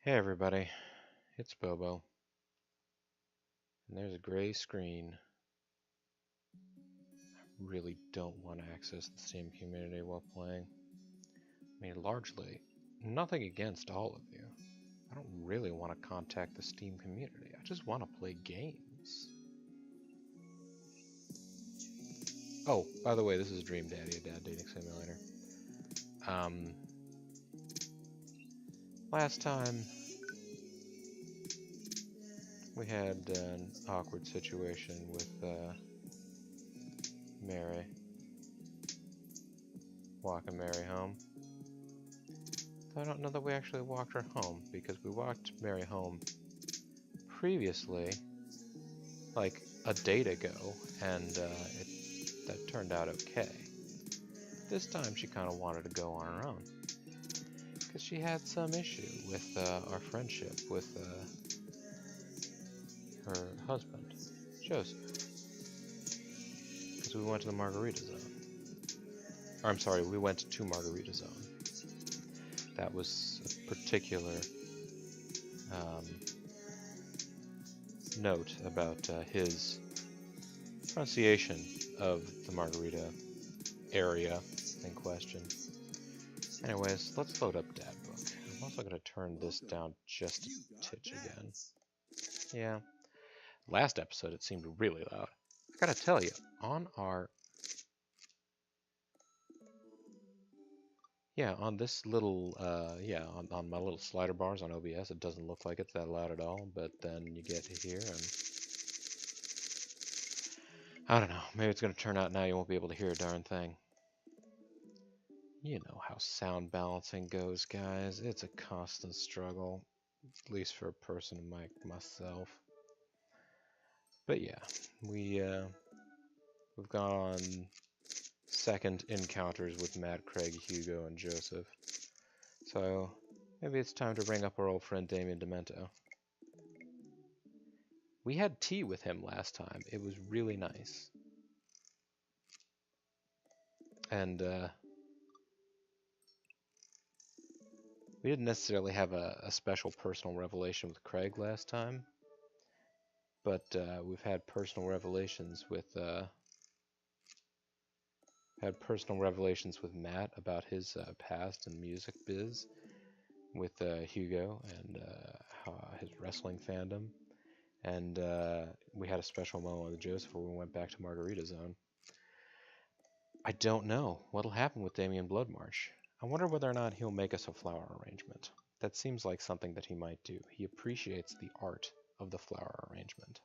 Hey everybody, it's Bobo, and there's a gray screen. Really don't want to access the Steam community while playing. I mean, largely, nothing against all of you. I don't really want to contact the Steam community, I just want to play games. Oh, by the way, this is Dream Daddy, a dad dating simulator. Last time, we had an awkward situation with Mary. Walking Mary home. I don't know that we actually walked her home, because we walked Mary home previously, like a date ago, and that turned out okay. This time she kind of wanted to go on her own, because she had some issue with our friendship with her husband, Joseph, because we went to the Margarita Zone. Or, I'm sorry, we went to Margarita Zone. That was a particular note about his pronunciation of the Margarita area in question. Anyways, let's load up Dad Book. I'm also going to turn this down just a titch again. Yeah, last episode it seemed really loud. I gotta tell you, on our... Yeah, on this little, on my little slider bars on OBS, it doesn't look like it's that loud at all, but then you get to here and... I don't know, maybe it's going to turn out now you won't be able to hear a darn thing. You know how sound balancing goes, guys. It's a constant struggle, at least for a person like myself. But yeah, we've gone on second encounters with Matt, Craig, Hugo, and Joseph. So maybe it's time to bring up our old friend Damien Demento. We had tea with him last time. It was really nice. And we didn't necessarily have a special personal revelation with Craig last time, but we've had personal revelations with Matt about his past and music biz, with Hugo and his wrestling fandom, and we had a special moment with Joseph where we went back to Margarita Zone. I don't know what'll happen with Damien Bloodmarsh. I wonder whether or not he'll make us a flower arrangement. That seems like something that he might do. He appreciates the art of the flower arrangement.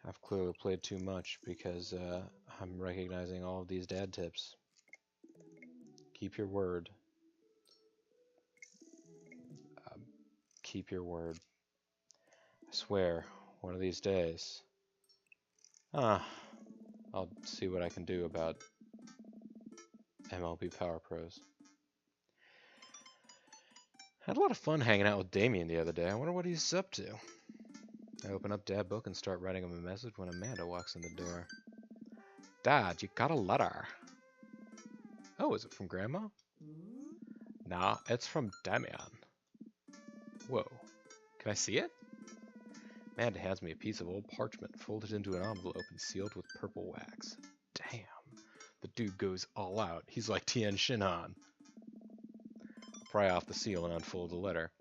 I've clearly played too much because I'm recognizing all of these dad tips. Keep your word. Keep your word. I swear, one of these days. I'll see what I can do about MLB Power Pros. I had a lot of fun hanging out with Damien the other day. I wonder what he's up to. I open up Dad Book and start writing him a message when Amanda walks in the door. Dad, you got a letter. Oh, is it from Grandma? Nah, it's from Damien. Whoa. Can I see it? Amanda hands me a piece of old parchment folded into an envelope and sealed with purple wax. Damn. The dude goes all out. He's like Tien Shinhan. Pry off the seal and unfold the letter.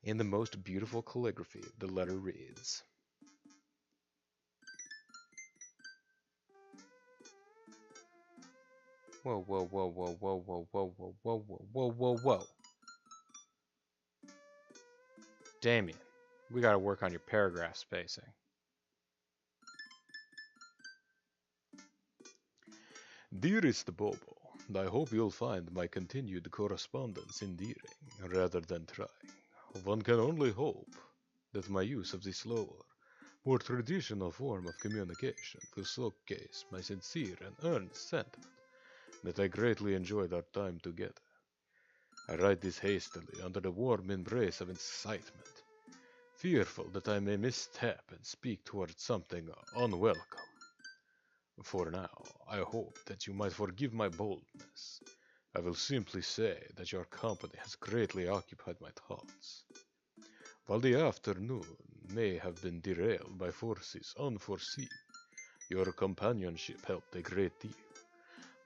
In the most beautiful calligraphy, the letter reads... Whoa, whoa, whoa, whoa, whoa, whoa, whoa, whoa, whoa, whoa, whoa, whoa, whoa. Damien, we gotta work on your paragraph spacing. Dearest Bobo, I hope you'll find my continued correspondence endearing rather than trying. One can only hope that my use of the slower, more traditional form of communication will showcase my sincere and earnest sentiment that I greatly enjoyed our time together. I write this hastily under the warm embrace of excitement, fearful that I may misstep and speak towards something unwelcome. For now, I hope that you might forgive my boldness. I will simply say that your company has greatly occupied my thoughts. While the afternoon may have been derailed by forces unforeseen, your companionship helped a great deal,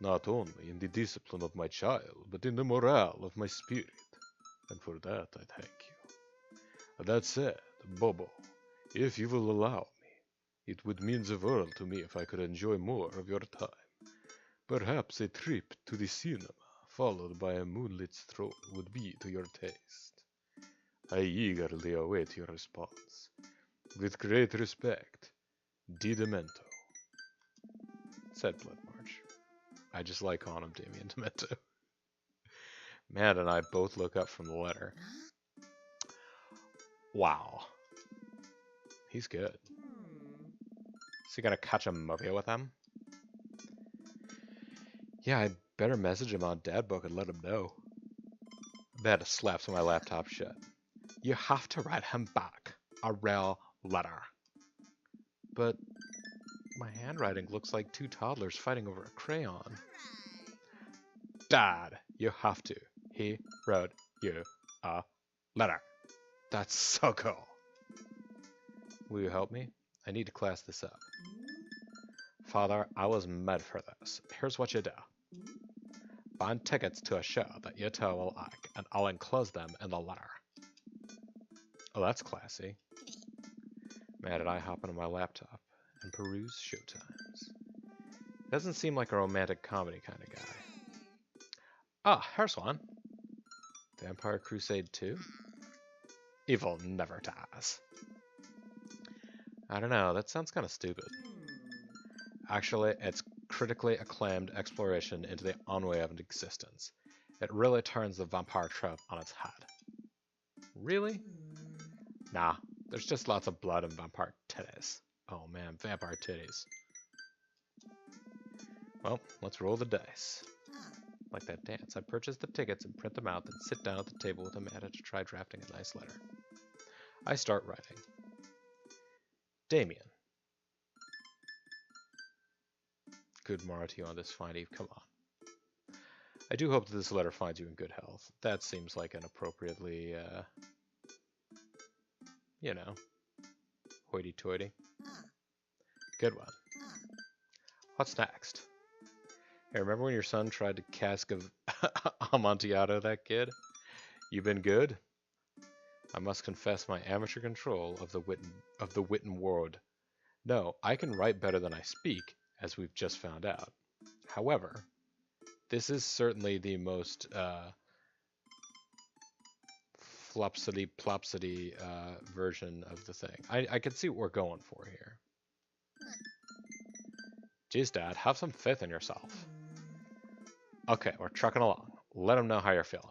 not only in the discipline of my child, but in the morale of my spirit, and for that I thank you. That said, Bobo, if you will allow me, it would mean the world to me if I could enjoy more of your time. Perhaps a trip to the cinema, followed by a moonlit stroll, would be to your taste. I eagerly await your response. With great respect, Di Demento, said Bloodmarch. I just like calling him Damien Demento. Matt and I both look up from the letter. Wow. He's good. Is he gonna catch a movie with him? Yeah, I better message him on Dadbook and let him know. That slaps my laptop shut. You have to write him back a real letter. But my handwriting looks like two toddlers fighting over a crayon. Dad, you have to. He wrote you a letter. That's so cool. Will you help me? I need to class this up. Father, I was made for this. Here's what you do. Find tickets to a show that you two will like, and I'll enclose them in the letter. Oh, that's classy. Matt and I hop onto my laptop and peruse showtimes. Doesn't seem like a romantic comedy kind of guy. Ah, here's one. Vampire Crusade 2? Evil never dies. I don't know, that sounds kind of stupid. Actually, it's critically acclaimed exploration into the ennui of existence. It really turns the vampire trope on its head. Really? Nah, there's just lots of blood and vampire titties. Oh man, vampire titties. Well, let's roll the dice. Like that dance, I purchase the tickets and print them out, then sit down at the table with Amanda to try drafting a nice letter. I start writing. Damien. Good morrow to you on this fine eve. Come on. I do hope that this letter finds you in good health. That seems like an appropriately, you know, hoity-toity. Good one. What's next? Hey, remember when your son tried to cask of Amontillado that kid? You been good? I must confess my amateur control of the Witten word. No, I can write better than I speak, as we've just found out. However, this is certainly the most flopsity-plopsity version of the thing. I can see what we're going for here. Jeez, Dad, have some faith in yourself. Okay, we're trucking along. Let them know how you're feeling.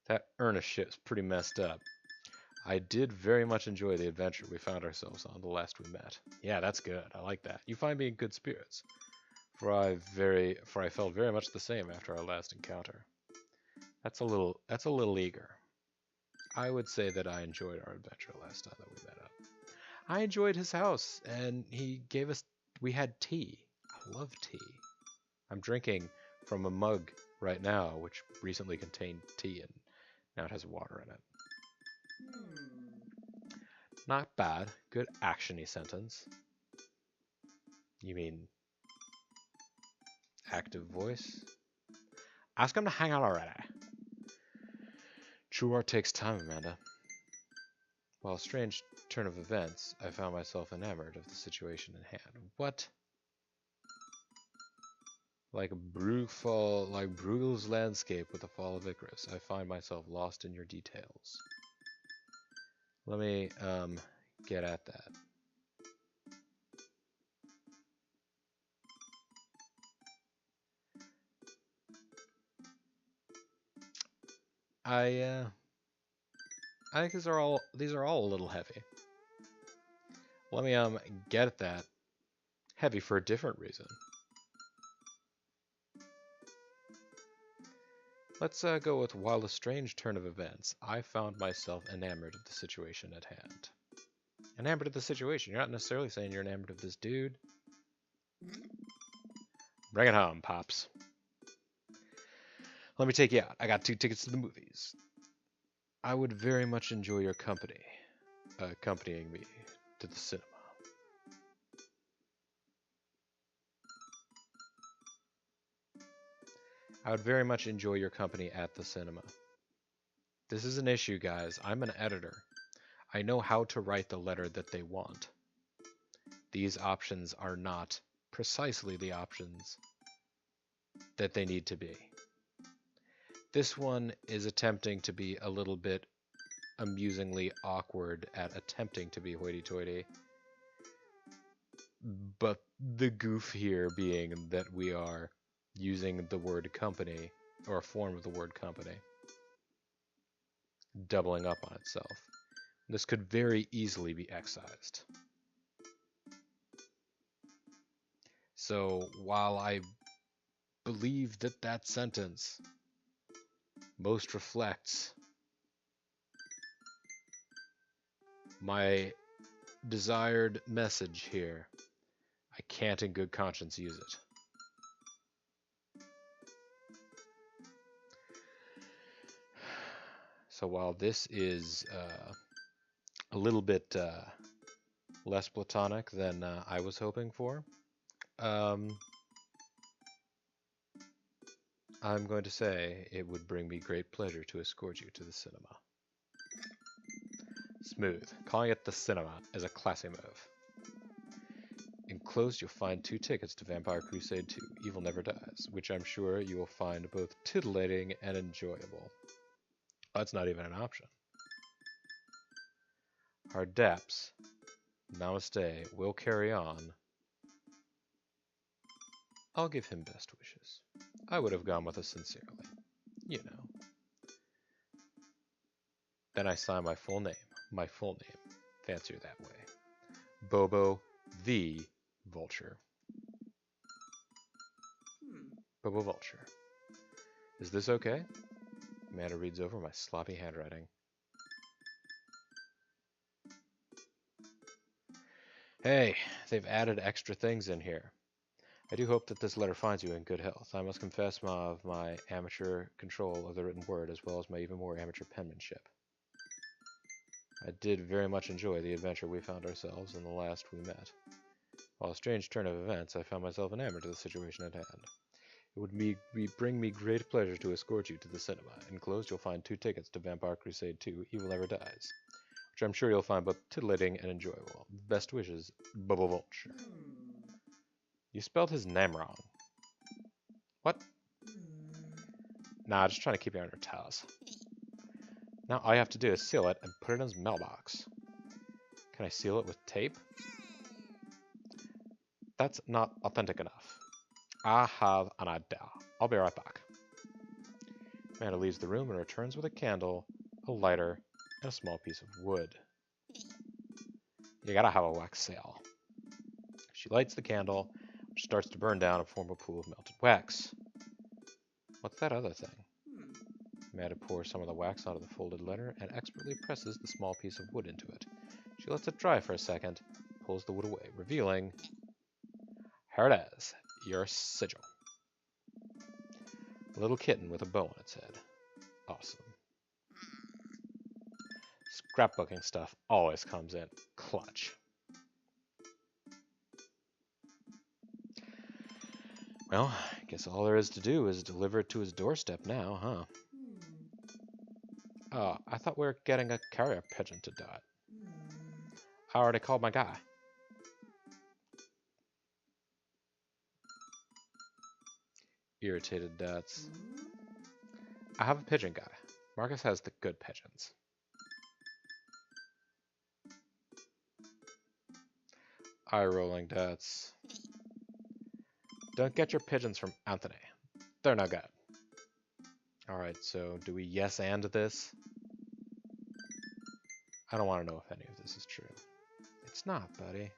That Ernest ship's pretty messed up. I did very much enjoy the adventure we found ourselves on the last we met. Yeah, that's good. I like that. You find me in good spirits. For I felt very much the same after our last encounter. That's a little eager. I would say that I enjoyed our adventure last time that we met up. I enjoyed his house, and we had tea. I love tea. I'm drinking from a mug right now, which recently contained tea, and now it has water in it. Not bad. Good action-y sentence. You mean active voice? Ask him to hang out already. True art takes time, Amanda. While a strange turn of events, I found myself enamored of the situation in hand. What? Like Bruegel's landscape with the fall of Icarus, I find myself lost in your details. Let me get at that. I think these are all a little heavy. Let me get at that. Heavy for a different reason. Let's go with while a strange turn of events, I found myself enamored of the situation at hand. Enamored of the situation. You're not necessarily saying you're enamored of this dude. Bring it home, Pops. Let me take you out. I got 2 tickets to the movies. I would very much enjoy your company, accompanying me to the cinema. I would very much enjoy your company at the cinema. This is an issue, guys. I'm an editor. I know how to write the letter that they want. These options are not precisely the options that they need to be. This one is attempting to be a little bit amusingly awkward at attempting to be hoity-toity. But the goof here being that we are using the word company, or a form of the word company, doubling up on itself. This could very easily be excised. So while I believe that that sentence most reflects my desired message here, I can't in good conscience use it. So while this is a little bit less platonic than I was hoping for, I'm going to say it would bring me great pleasure to escort you to the cinema. Smooth. Calling it the cinema is a classy move. Enclosed, you'll find 2 tickets to Vampire Crusade 2, Evil Never Dies, which I'm sure you will find both titillating and enjoyable. That's not even an option. Our depths, namaste, will carry on. I'll give him best wishes. I would have gone with a sincerely. You know. Then I sign my full name. My full name. Fancier that way. Bobo the Vulture. BoboTheVulture. Is this okay? Amanda reads over my sloppy handwriting. Hey, they've added extra things in here. I do hope that this letter finds you in good health. I must confess of my amateur control of the written word, as well as my even more amateur penmanship. I did very much enjoy the adventure we found ourselves in the last we met. While a strange turn of events, I found myself enamored of the situation at hand. It would bring me great pleasure to escort you to the cinema. Enclosed, you'll find 2 tickets to Vampire Crusade 2, Evil Never Dies, which I'm sure you'll find both titillating and enjoyable. Best wishes, BoboTheVulture. You spelled his name wrong. What? Nah, just trying to keep you on your toes. Now all you have to do is seal it and put it in his mailbox. Can I seal it with tape? That's not authentic enough. I have an idea. I'll be right back. Amanda leaves the room and returns with a candle, a lighter, and a small piece of wood. You gotta have a wax seal. She lights the candle, which starts to burn down and form a pool of melted wax. What's that other thing? Amanda pours some of the wax onto the folded letter and expertly presses the small piece of wood into it. She lets it dry for a second, pulls the wood away, revealing... Here it is, your sigil. A little kitten with a bow on its head. Awesome. Scrapbooking stuff always comes in clutch. Well, I guess all there is to do is deliver it to his doorstep now, huh? Oh, I thought we were getting a carrier pigeon to do it. I already called my guy. Irritated Dats. I have a pigeon guy. Marcus has the good pigeons. Eye-rolling Dats. Don't get your pigeons from Anthony. They're no good. Alright, so do we yes and this? I don't want to know if any of this is true. It's not, buddy.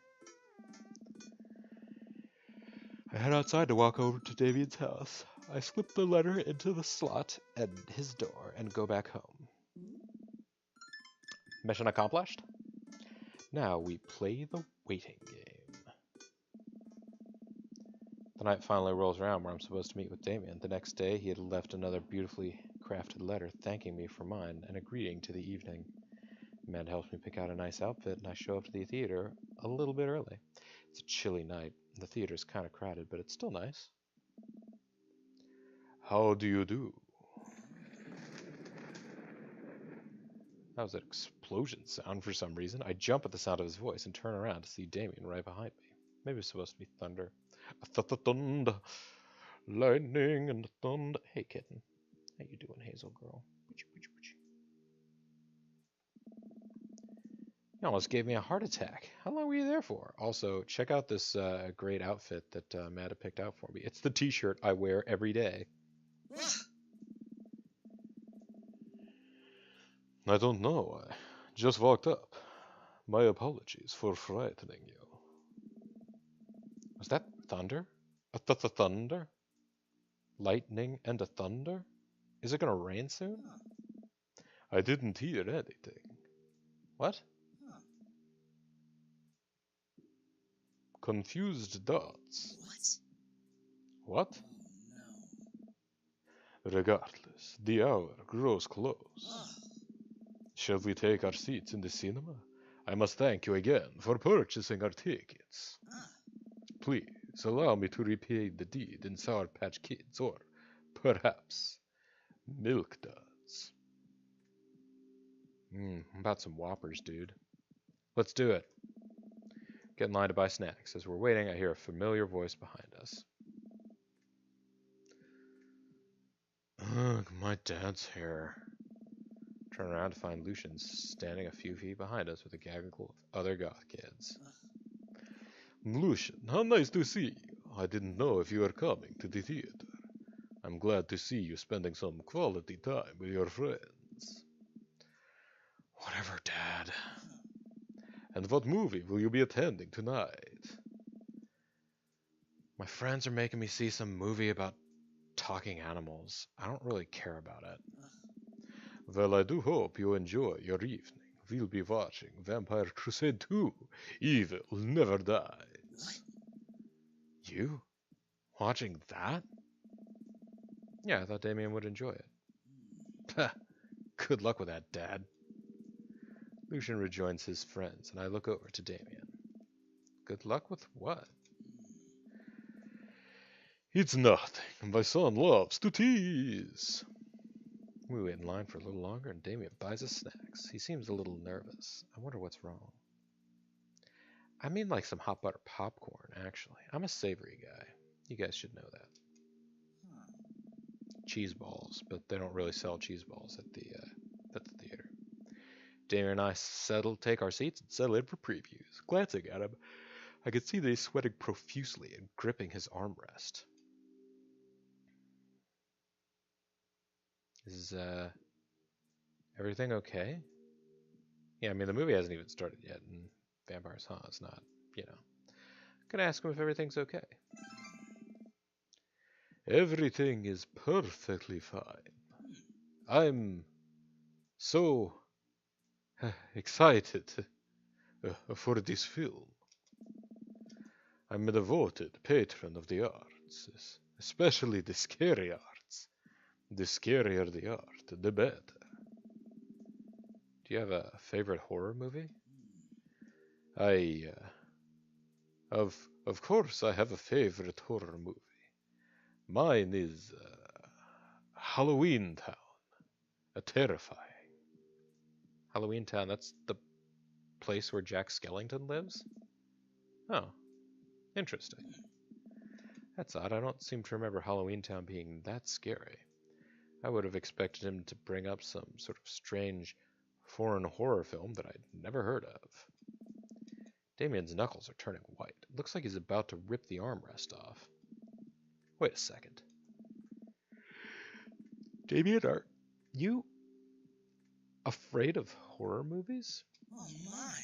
I head outside to walk over to Damien's house. I slip the letter into the slot at his door and go back home. Mission accomplished? Now we play the waiting game. The night finally rolls around where I'm supposed to meet with Damien. The next day, he had left another beautifully crafted letter thanking me for mine and agreeing to the evening. Amanda helps me pick out a nice outfit, and I show up to the theater a little bit early. It's a chilly night. The theater's kind of crowded, but it's still nice. How do you do? That was an explosion sound for some reason. I jump at the sound of his voice and turn around to see Damien right behind me. Maybe it's supposed to be thunder. Thunder, lightning and thunder. Hey, kitten. How you doing, Hazel girl? You almost gave me a heart attack. How long were you there for? Also, check out this great outfit that Matt picked out for me. It's the t-shirt I wear every day. I don't know. I just walked up. My apologies for frightening you. Was that thunder? A thunder? Lightning and a thunder? Is it gonna rain soon? I didn't hear anything. What? Confused dots. What? Oh, no. Regardless, the hour grows close. Shall we take our seats in the cinema? I must thank you again for purchasing our tickets. Please allow me to repay the deed in Sour Patch Kids, or perhaps Milk Duds. About some Whoppers, dude. Let's do it. Get in line to buy snacks. As we're waiting, I hear a familiar voice behind us. Ugh, my dad's hair. Turn around to find Lucian standing a few feet behind us with a gaggle of other goth kids. Lucian, how nice to see you. I didn't know if you were coming to the theater. I'm glad to see you spending some quality time with your friends. Whatever, Dad. And what movie will you be attending tonight? My friends are making me see some movie about talking animals. I don't really care about it. Well, I do hope you enjoy your evening. We'll be watching Vampire Crusade 2. Evil never dies. You? Watching that? Yeah, I thought Damien would enjoy it. Good luck with that, Dad. Lucian rejoins his friends, and I look over to Damien. Good luck with what? It's nothing. My son loves to tease. We wait in line for a little longer, and Damien buys us snacks. He seems a little nervous. I wonder what's wrong. I mean like some hot butter popcorn, actually. I'm a savory guy. You guys should know that. Cheese balls, but they don't really sell cheese balls at the theater. Damien and I take our seats and settle in for previews. Glancing at him, I could see that he's sweating profusely and gripping his armrest. Is everything okay? Yeah, I mean, the movie hasn't even started yet, and Vampires, huh? It's not, you know. I'm gonna ask him if everything's okay. Everything is perfectly fine. I'm so excited for this film. I'm a devoted patron of the arts, especially the scary arts. The scarier the art, the better. Do you have a favorite horror movie? Of course I have a favorite horror movie. Mine is Halloween Town. Terrifying. Halloween Town, that's the place where Jack Skellington lives? Oh, interesting. That's odd. I don't seem to remember Halloween Town being that scary. I would have expected him to bring up some sort of strange foreign horror film that I'd never heard of. Damien's knuckles are turning white. It looks like he's about to rip the armrest off. Wait a second. Damien, are you afraid of horror movies? Oh my.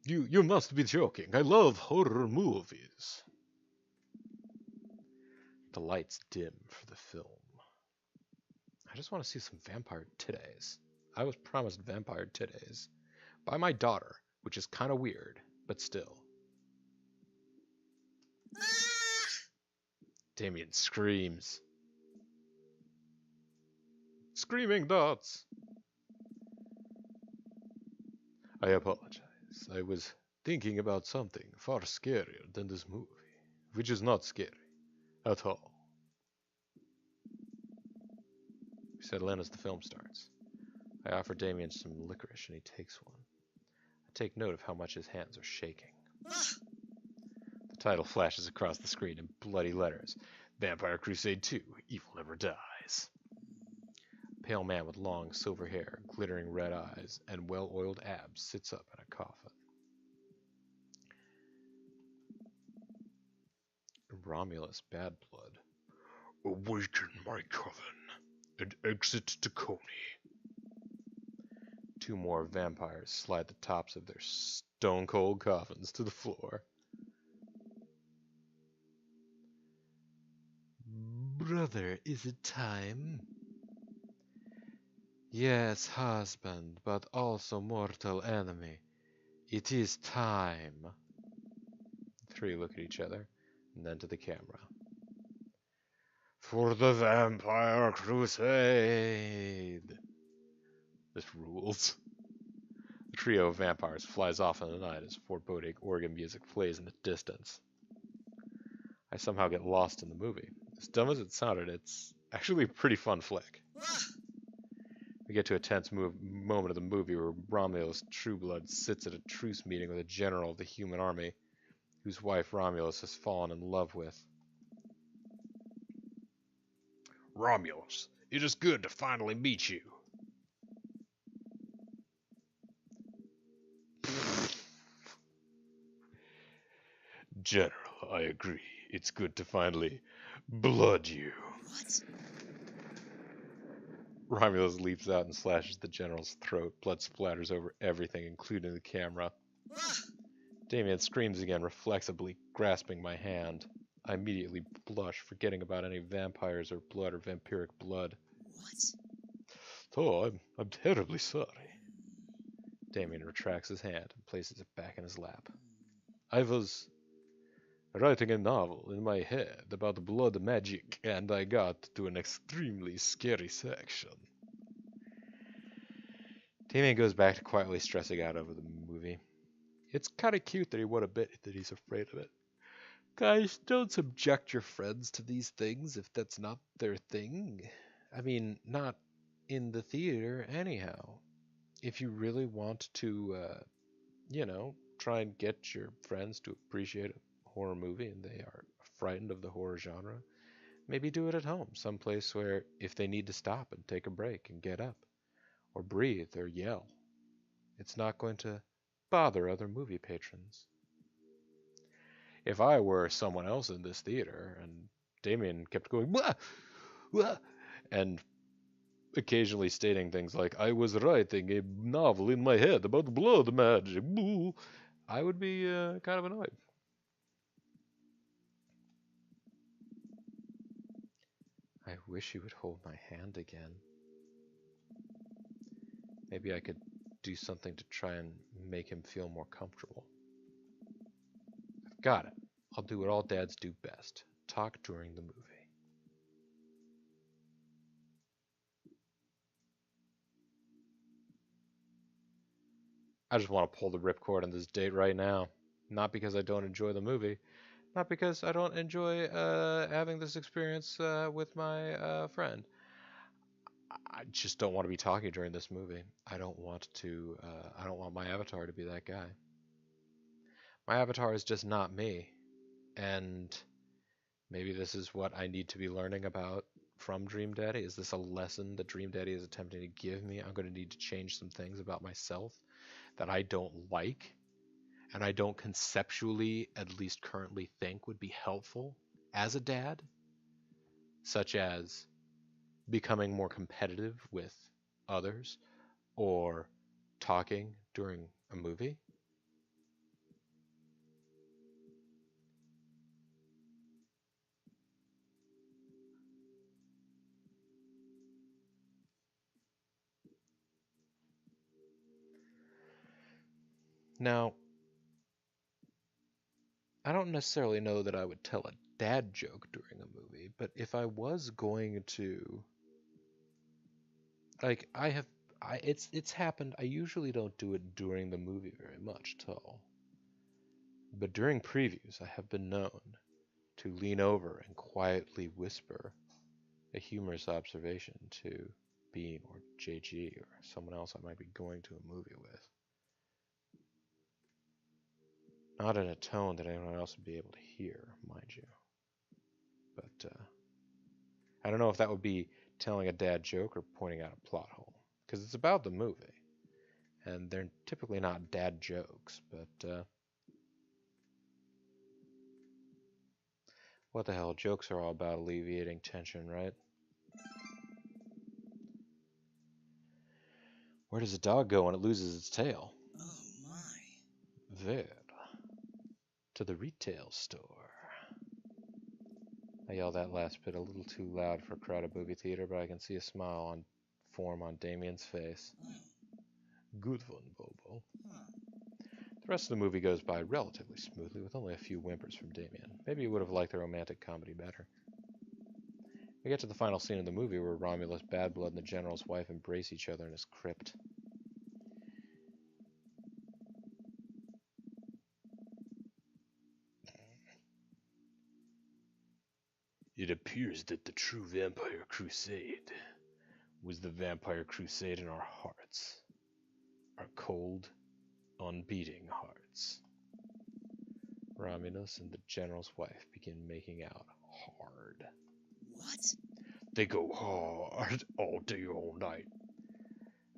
You must be joking. I love horror movies. the lights dim for the film. I just want to see some vampire titties. I was promised vampire titties by my daughter, which is kind of weird, but still. Damien screams. Screaming dots. I apologize. I was thinking about something far scarier than this movie, which is not scary at all. We settle in as the film starts. I offer Damien some licorice and he takes one. I take note of how much his hands are shaking. The title flashes across the screen in bloody letters. Vampire Crusade 2, Evil Never Dies. A pale man with long silver hair, glittering red eyes, and well-oiled abs sits up in a coffin. Romulus Bad Blood. Awaken my coven and exit Tacony. Two more vampires slide the tops of their stone-cold coffins to the floor. Brother, is it time? Yes, husband, but also mortal enemy. It is time. The three look at each other, and then to the camera. For the Vampire Crusade! This rules. The trio of vampires flies off in the night as foreboding organ music plays in the distance. I somehow get lost in the movie. As dumb as it sounded, it's actually a pretty fun flick. We get to a tense moment of the movie where Romulus Trueblood sits at a truce meeting with a general of the human army, whose wife Romulus has fallen in love with. Romulus, it is good to finally meet you. General, I agree. It's good to finally blood you. What? Romulus leaps out and slashes the general's throat. Blood splatters over everything, including the camera. Damien screams again, reflexively grasping my hand. I immediately blush, forgetting about any vampires or blood or vampiric blood. What? Oh, I'm terribly sorry. Damien retracts his hand and places it back in his lap. I was writing a novel in my head about blood magic, and I got to an extremely scary section. Damien goes back to quietly stressing out over the movie. It's kind of cute that he won't admit that he's afraid of it. Guys, don't subject your friends to these things if that's not their thing. I mean, not in the theater anyhow. If you really want to, try and get your friends to appreciate a horror movie and they are frightened of the horror genre, maybe do it at home, someplace where if they need to stop and take a break and get up, or breathe, or yell, it's not going to bother other movie patrons. If I were someone else in this theater and Damien kept going, "Wah! Wah!" and occasionally stating things like, I was writing a novel in my head about blood magic, boo, I would be kind of annoyed. I wish he would hold my hand again. Maybe I could do something to try and make him feel more comfortable. I've got it. I'll do what all dads do best. Talk during the movie. I just want to pull the ripcord on this date right now. Not because I don't enjoy the movie. Not because I don't enjoy having this experience with my friend. I just don't want to be talking during this movie. I don't want my avatar to be that guy. My avatar is just not me. And maybe this is what I need to be learning about from Dream Daddy. Is this a lesson that Dream Daddy is attempting to give me? I'm going to need to change some things about myself that I don't like and I don't conceptually, at least currently, think would be helpful as a dad, such as becoming more competitive with others or talking during a movie. Now, I don't necessarily know that I would tell a dad joke during a movie, but if I was going to, like, it's happened. I usually don't do it during the movie very much at all. But during previews, I have been known to lean over and quietly whisper a humorous observation to Beam or JG or someone else I might be going to a movie with. Not in a tone that anyone else would be able to hear, mind you. But I don't know if that would be telling a dad joke or pointing out a plot hole. Because it's about the movie. And they're typically not dad jokes, but what the hell, jokes are all about alleviating tension, right? Where does a dog go when it loses its tail? Oh my. There. To the retail store. I yelled that last bit a little too loud for a crowded movie theater, but I can see a smile form on Damien's face. Good one, Bobo. The rest of the movie goes by relatively smoothly, with only a few whimpers from Damien. Maybe he would have liked the romantic comedy better. We get to the final scene of the movie where Romulus, Bad Blood, and the General's wife embrace each other in his crypt. It appears that the true vampire crusade was the vampire crusade in our hearts. Our cold, unbeating hearts. Romulus and the General's wife begin making out hard. What? They go hard all day, all night.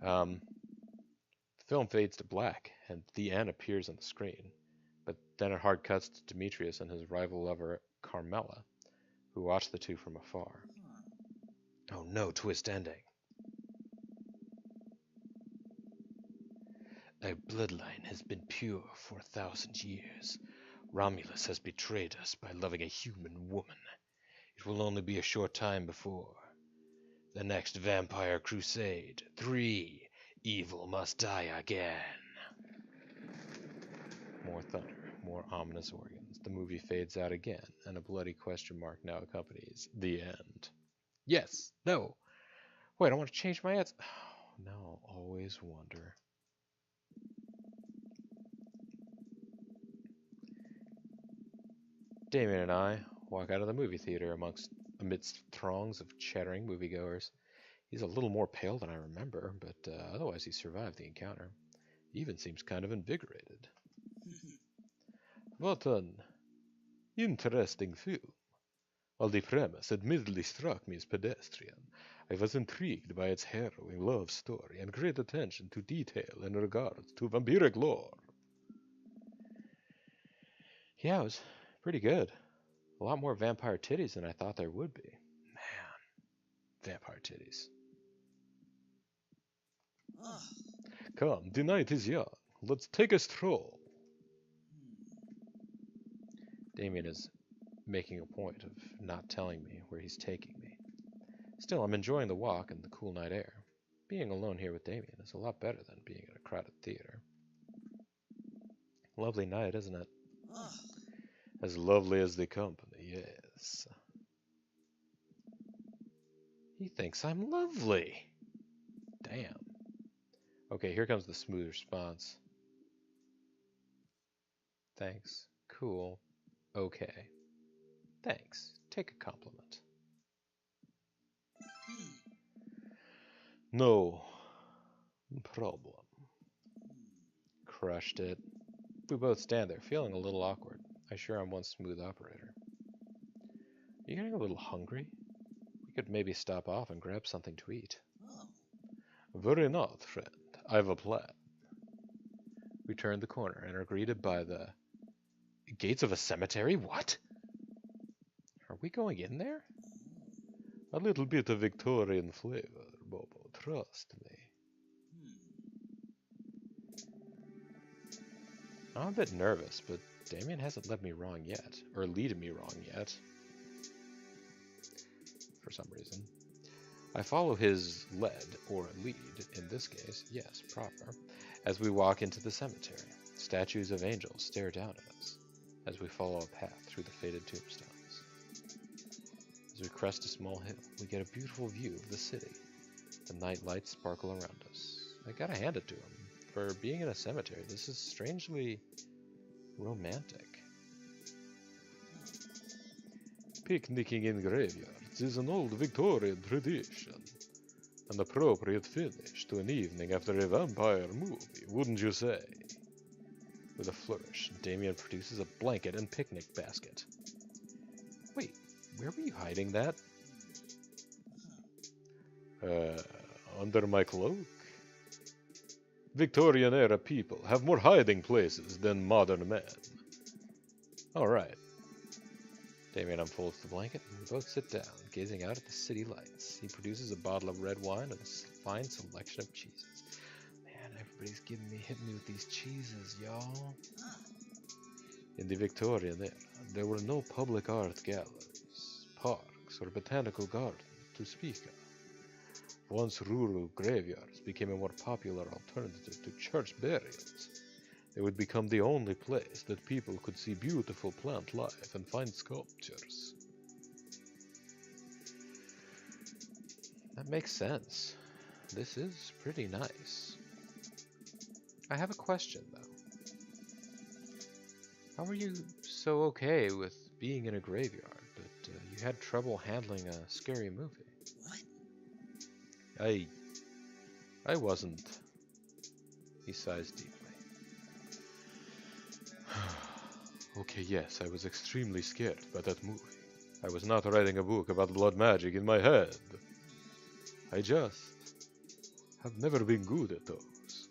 The film fades to black, and the end appears on the screen. But then it hard cuts to Demetrius and his rival lover, Carmela, who watch the two from afar. Oh no, twist ending. Our bloodline has been pure for 1,000 years. Romulus has betrayed us by loving a human woman. It will only be a short time before the next vampire crusade. 3. Evil must die again. More thunder, more ominous organs. The movie fades out again, and a bloody question mark now accompanies the end. Yes, no. Wait, I want to change my answer. Oh, no, always wonder. Damien and I walk out of the movie theater amidst throngs of chattering moviegoers. He's a little more pale than I remember, but otherwise he survived the encounter. He even seems kind of invigorated. What an interesting film. While the premise admittedly struck me as pedestrian, I was intrigued by its harrowing love story and great attention to detail in regards to vampiric lore. Yeah, it was pretty good. A lot more vampire titties than I thought there would be. Man, vampire titties. Come, the night is young. Let's take a stroll. Damien is making a point of not telling me where he's taking me. Still, I'm enjoying the walk and the cool night air. Being alone here with Damien is a lot better than being in a crowded theater. Lovely night, isn't it? As lovely as the company, yes. He thinks I'm lovely. Damn. Okay, here comes the smooth response. Thanks. Cool. Okay. Thanks. Take a compliment. No problem. Crushed it. We both stand there, feeling a little awkward. I sure am one smooth operator. Are you getting a little hungry? We could maybe stop off and grab something to eat. Worry not, friend. I've a plan. We turn the corner and are greeted by the gates of a cemetery? What? Are we going in there? A little bit of Victorian flavor, Bobo. Trust me. I'm a bit nervous, but Damien hasn't led me wrong yet. Or leaded me wrong yet. For some reason. I follow his lead, or lead, in this case, yes, proper, as we walk into the cemetery. Statues of angels stare down at us as we follow a path through the faded tombstones. As we crest a small hill, we get a beautiful view of the city. The night lights sparkle around us. I gotta hand it to him. For being in a cemetery, this is strangely romantic. Picnicking in graveyards is an old Victorian tradition. An appropriate finish to an evening after a vampire movie, wouldn't you say? With a flourish, Damien produces a blanket and picnic basket. Wait, where were you hiding that? Under my cloak? Victorian-era people have more hiding places than modern men. Alright. Damien unfolds the blanket, and we both sit down, gazing out at the city lights. He produces a bottle of red wine and a fine selection of cheeses. Man, everybody's hitting me with these cheeses, y'all. In the Victorian era, there were no public art galleries, parks, or botanical gardens to speak of. Once rural graveyards became a more popular alternative to church burials, they would become the only place that people could see beautiful plant life and find sculptures. That makes sense. This is pretty nice. I have a question, though. How are you so okay with being in a graveyard, but you had trouble handling a scary movie? What? I wasn't. He sighs deeply. Okay, yes, I was extremely scared by that movie. I was not writing a book about blood magic in my head. I just have never been good at those.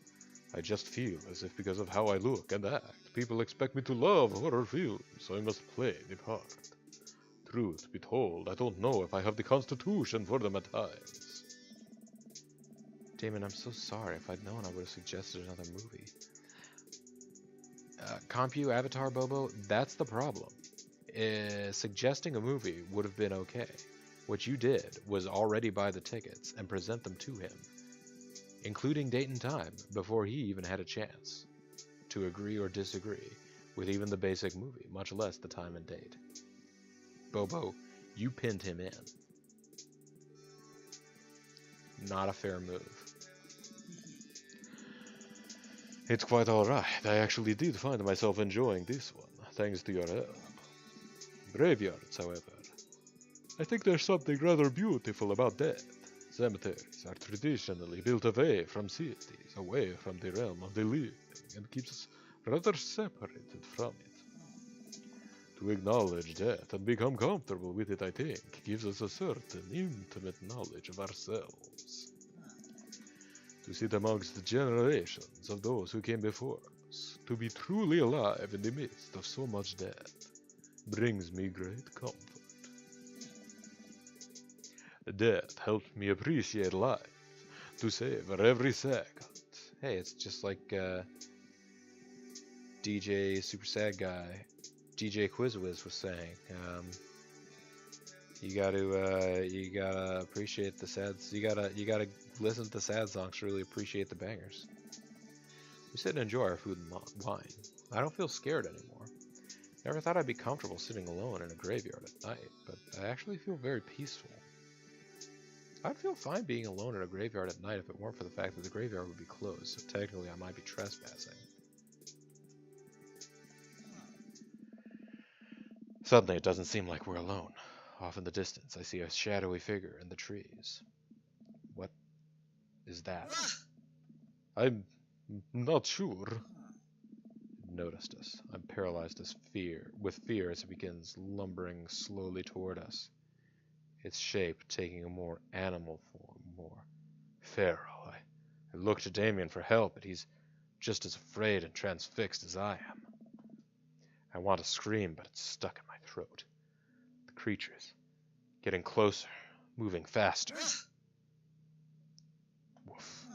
I just feel as if because of how I look and act, people expect me to love horror films, so I must play the part. Truth be told, I don't know if I have the constitution for them at times. Damon, I'm so sorry. If I'd known, I would have suggested another movie. Compu Avatar Bobo, that's the problem. Suggesting a movie would have been okay. What you did was already buy the tickets and present them to him, including date and time, before he even had a chance to agree or disagree with even the basic movie, much less the time and date. Bobo, you pinned him in. Not a fair move. It's quite alright. I actually did find myself enjoying this one, thanks to your help. Graveyards, however. I think there's something rather beautiful about death. Cemeteries are traditionally built away from cities, away from the realm of the living, and keeps us rather separated from it. To acknowledge death and become comfortable with it, I think, gives us a certain intimate knowledge of ourselves. To sit amongst the generations of those who came before us, to be truly alive in the midst of so much death, brings me great comfort. Death helps me appreciate life, to savor every second. Hey, it's just like DJ Super Sad Guy, DJ Quizwiz was saying. You gotta appreciate the sads. You gotta listen to the sad songs to really appreciate the bangers. We sit and enjoy our food and wine. I don't feel scared anymore. Never thought I'd be comfortable sitting alone in a graveyard at night, but I actually feel very peaceful. I'd feel fine being alone in a graveyard at night if it weren't for the fact that the graveyard would be closed, so technically I might be trespassing. Suddenly it doesn't seem like we're alone. Off in the distance, I see a shadowy figure in the trees. What is that? I'm not sure. It noticed us. I'm paralyzed with fear as it begins lumbering slowly toward us. Its shape taking a more animal form, more feral. I look to Damien for help, but he's just as afraid and transfixed as I am. I want to scream, but it's stuck in my throat. The creature's getting closer, moving faster. Woof.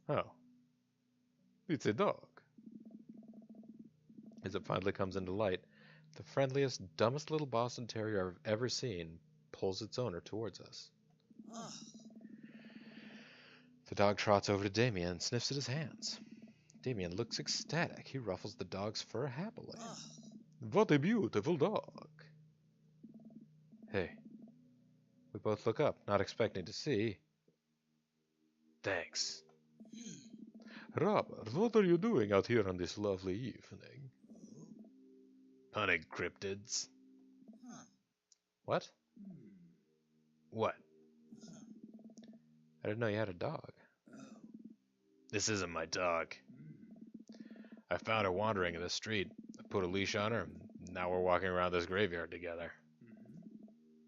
Oh. It's a dog. As it finally comes into light, the friendliest, dumbest little Boston Terrier I've ever seen pulls its owner towards us. The dog trots over to Damien and sniffs at his hands. Damien looks ecstatic. He ruffles the dog's fur happily. Oh. What a beautiful dog. Hey. We both look up, not expecting to see. Thanks. Robert, what are you doing out here on this lovely evening? Hunting cryptids. Huh. What? Hmm. What? Huh. I didn't know you had a dog. Oh. This isn't my dog. I found her wandering in the street. I put a leash on her, and now we're walking around this graveyard together.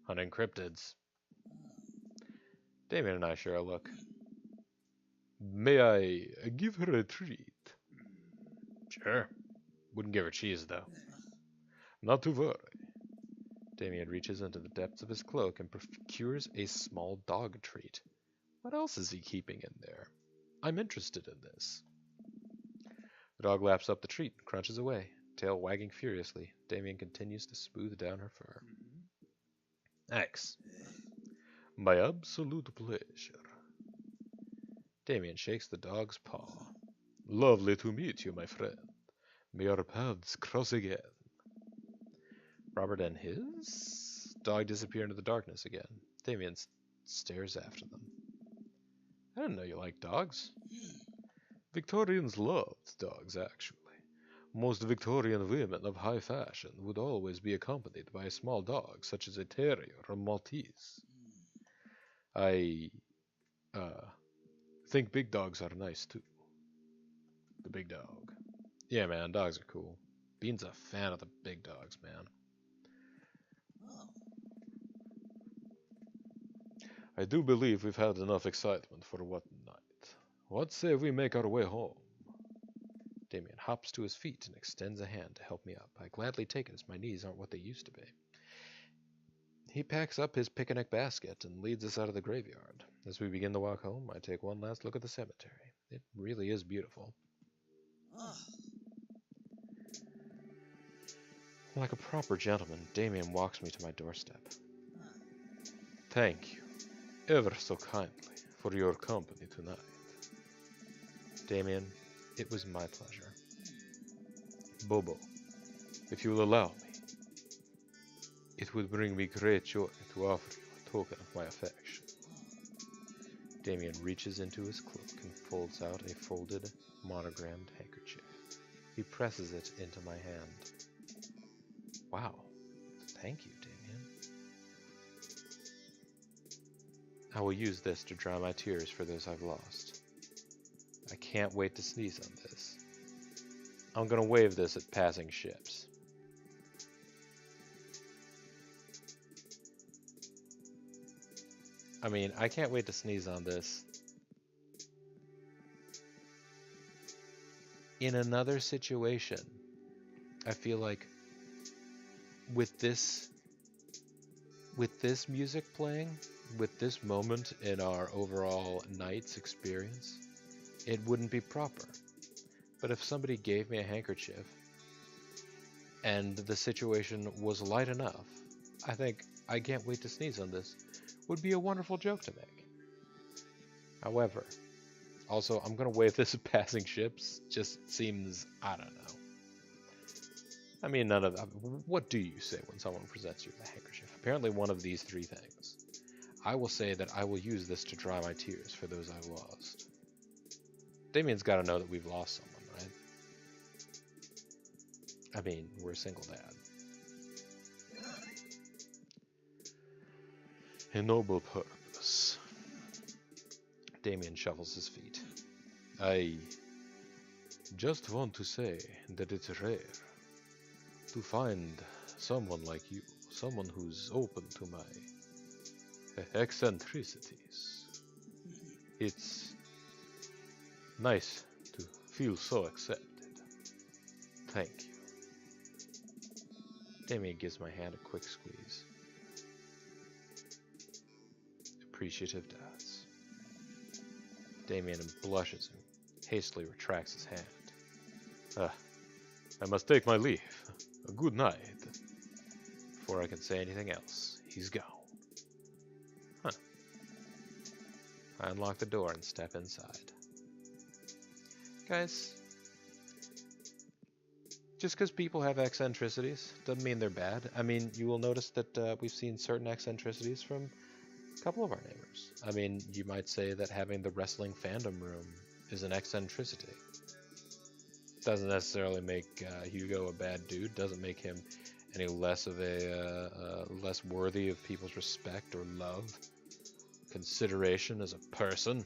Hunting cryptids. Damien and I share a look. May I give her a treat? Sure. Wouldn't give her cheese, though. Not to worry. Damien reaches into the depths of his cloak and procures a small dog treat. What else is he keeping in there? I'm interested in this. The dog laps up the treat and crunches away, tail wagging furiously. Damien continues to smooth down her fur. Thanks. My absolute pleasure. Damien shakes the dog's paw. Lovely to meet you, my friend. May our paths cross again. Robert and his dog disappear into the darkness again. Damien stares after them. I didn't know you liked dogs. Victorians loved dogs, actually. Most Victorian women of high fashion would always be accompanied by a small dog, such as a terrier or Maltese. I think big dogs are nice, too. The big dog. Yeah, man, dogs are cool. Bean's a fan of the big dogs, man. I do believe we've had enough excitement for one night. What say we make our way home? Damien hops to his feet and extends a hand to help me up. I gladly take it as my knees aren't what they used to be. He packs up his picnic basket and leads us out of the graveyard. As we begin to walk home, I take one last look at the cemetery. It really is beautiful. Like a proper gentleman, Damien walks me to my doorstep. Thank you, ever so kindly, for your company tonight. Damien, it was my pleasure. Bobo, if you will allow me, it would bring me great joy to offer you a token of my affection. Damien reaches into his cloak and folds out a folded, monogrammed handkerchief. He presses it into my hand. Wow. Thank you, Damien. I will use this to dry my tears for those I've lost. I can't wait to sneeze on this. I'm gonna wave this at passing ships. I mean, I can't wait to sneeze on this. In another situation, I feel like with this music playing, with this moment in our overall night's experience, it wouldn't be proper. But if somebody gave me a handkerchief and the situation was light enough, I think I can't wait to sneeze on this would be a wonderful joke to make. However, also, I'm gonna wave this at passing ships. Just seems, I don't know. I mean, none of that. What do you say when someone presents you with a handkerchief? Apparently one of these three things. I will say that I will use this to dry my tears for those I've lost. Damien's got to know that we've lost someone, right? I mean, we're a single dad. A noble purpose. Damien shuffles his feet. I just want to say that it's rare to find someone like you, someone who's open to my eccentricities. It's nice to feel so accepted. Thank you. Damien gives my hand a quick squeeze. Appreciative does. Damien blushes and hastily retracts his hand. I must take my leave. Good night. Before I can say anything else, he's gone. Huh. I unlock the door and step inside. Guys, Just because people have eccentricities doesn't mean they're bad. I mean, you will notice that we've seen certain eccentricities from a couple of our neighbors. I mean, you might say that having the wrestling fandom room is an eccentricity. Doesn't necessarily make Hugo a bad dude. Doesn't make him any less of less worthy of people's respect or love, consideration as a person.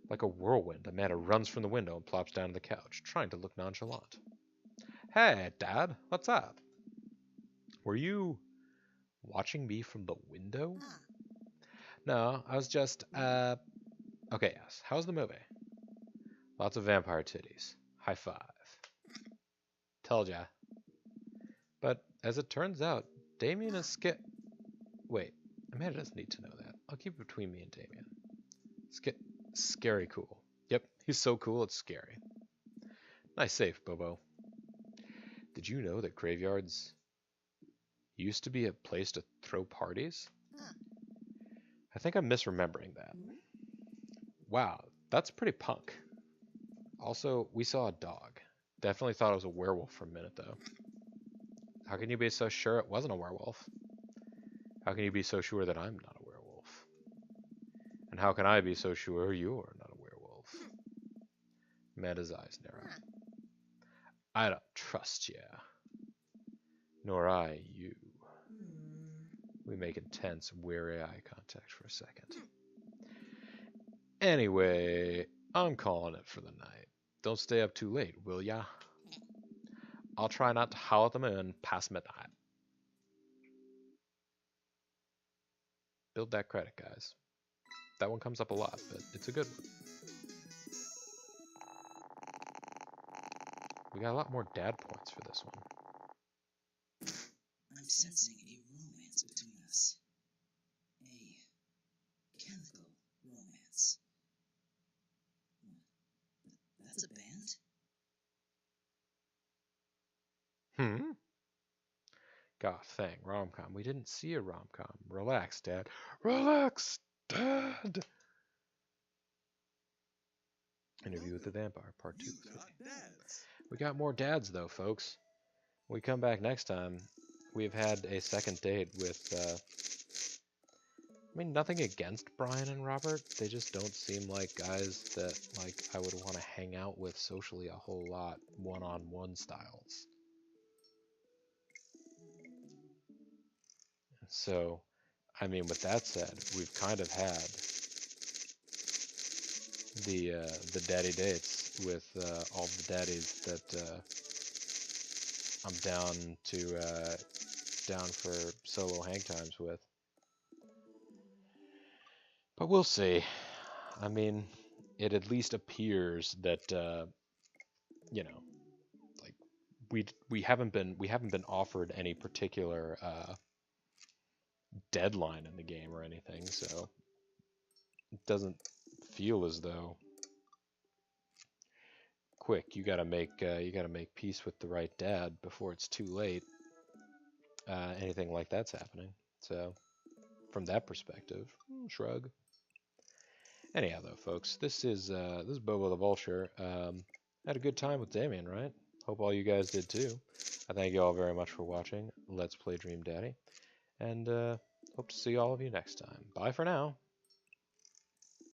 Like a whirlwind, Amanda runs from the window and plops down on the couch, trying to look nonchalant. Hey, Dad, what's up? Were you watching me from the window? No, I was just, okay, yes. How's the movie? Lots of vampire titties. High five. Told ya. But as it turns out, Damien is Wait, Amanda doesn't need to know that. I'll keep it between me and Damien. Scary cool. Yep, he's so cool it's scary. Nice save, Bobo. Did you know that graveyards used to be a place to throw parties? I think I'm misremembering that. Wow, that's pretty punk. Also, we saw a dog. Definitely thought it was a werewolf for a minute, though. How can you be so sure it wasn't a werewolf? How can you be so sure that I'm not a werewolf? And how can I be so sure you're not a werewolf? Amanda's eyes narrow. I don't trust you. Nor I you. We make intense, weary eye contact for a second. Anyway, I'm calling it for the night. Don't stay up too late, will ya? I'll try not to howl at the moon past midnight. Build that credit, guys. That one comes up a lot, but it's a good one. We got a lot more dad points for this one. I'm sensing a romance between us. A chemical romance. That's a band? God, thing, rom-com. We didn't see a rom-com. Relax, Dad. Relax, Dad! Interview with the Vampire, Part 2. We got more dads, though, folks. When we come back next time, we've had a second date with, I mean, nothing against Brian and Robert. They just don't seem like guys that, like, I would want to hang out with socially a whole lot, one-on-one styles. So, I mean, with that said, we've kind of had the daddy dates with all the daddies that I'm down for solo hang times with. But we'll see. I mean, it at least appears that you know, like we haven't been offered any particular deadline in the game or anything, so it doesn't feel as though quick you gotta make peace with the right dad before it's too late. Anything like that's happening. So from that perspective, shrug. Anyhow, though, folks, this is Bobo the Vulture. Had a good time with Damien, right? Hope all you guys did too. I thank you all very much for watching Let's Play Dream Daddy, and hope to see all of you next time. Bye for now.